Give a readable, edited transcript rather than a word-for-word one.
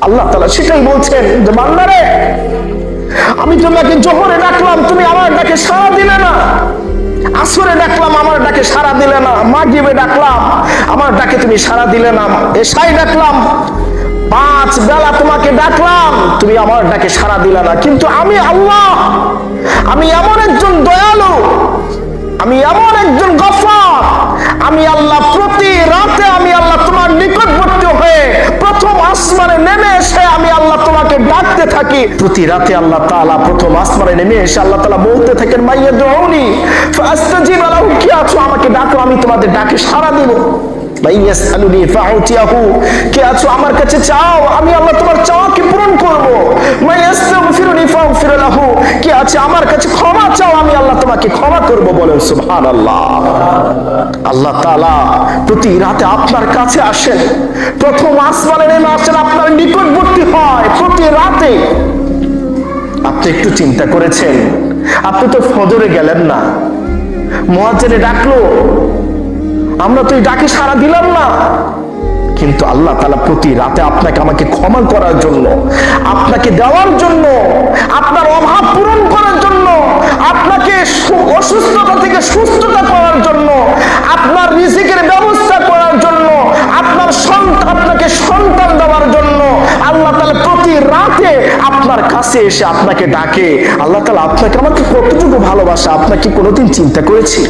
আল্লাহ তাআলা সেটাই বলছেন যে বান্দারে, আমি তোমাকে জোহরে ডাকলাম, তুমি আমার ডাকে সাড়া দিলে না। আসরে ডাকলাম, আমার ডাকে সাড়া দিলে না। মাগরিবে ডাকলাম, আমার ডাকে তুমি সাড়া দিলে না। এশায় ডাকলাম, 5 বেলা তোমাকে ডাকলাম, তুমি আমার ডাকে সাড়া দিলে না। কিন্তু আমি আল্লাহ, আমি এমন একজন দয়ালু, আমি এমন একজন গফফার, আমি আল্লাহ প্রতি রাতে আমি আল্লাহ তোমার নিকটবর্তী হয়ে প্রথম আসমানে নেমে এসে আমি আল্লাহ তোমাকে ডাকতে থাকি। প্রতি রাতে আল্লাহ তাআলা প্রথম আসমানে নেমে এসে আল্লাহ তাআলা বলতে থাকেন, মাইয়াদউনি ফাস্তাজিব লাহু, কি আছো আমাকে ডাকো, আমি তোমাদের ডাকে সাড়া দেব। মাইয়াসআলুনি ফাউতিয়াহু, কি আছো আমার কাছে চাও, আমি আল্লাহ তোমার চাওয়াকে পূরণ করব। মাইয়াস্তাগফিরুনি ফাগফির লাহু, কি আছে আমার কাছে ক্ষমা চাও, আমি আল্লাহ তোমাকে ক্ষমা করব। বলেন সুবহানাল্লাহ। আল্লাহ তাআলা প্রতি রাতে আপনার কাছে আসেন, প্রথম আসমানে নেমে আসেন, আপনার নিকটবর্তী হয় প্রতি রাতে। আপনি একটু চিন্তা করেছেন, আপনি তো ফজরে গেলেন না, মুয়াজ্জিনে ডাকলো, আমরা তো এই ডাকে সাড়া দিলাম না, কিন্তু আল্লাহ তাআলা প্রতি রাতে আপনাকে আমাকে ক্ষমা করার জন্য, আপনাকে দেওয়ার জন্য, আপনার অভাব পূরণ করার জন্য, আপনাকে অসুস্থতা থেকে সুস্থতা করার জন্য, আপনার রিজিকের ব্যবস্থা করার জন্য, আপনাকে সন্তান দেওয়ার জন্য আল্লাহ তাআলা প্রতি রাতে আপনার কাছে এসে আপনাকে ডাকে। আল্লাহ তাআলা আপনাকে আমাকে কতটুকু ভালোবাসা, আপনাকে কোনোদিন চিন্তা করেছি?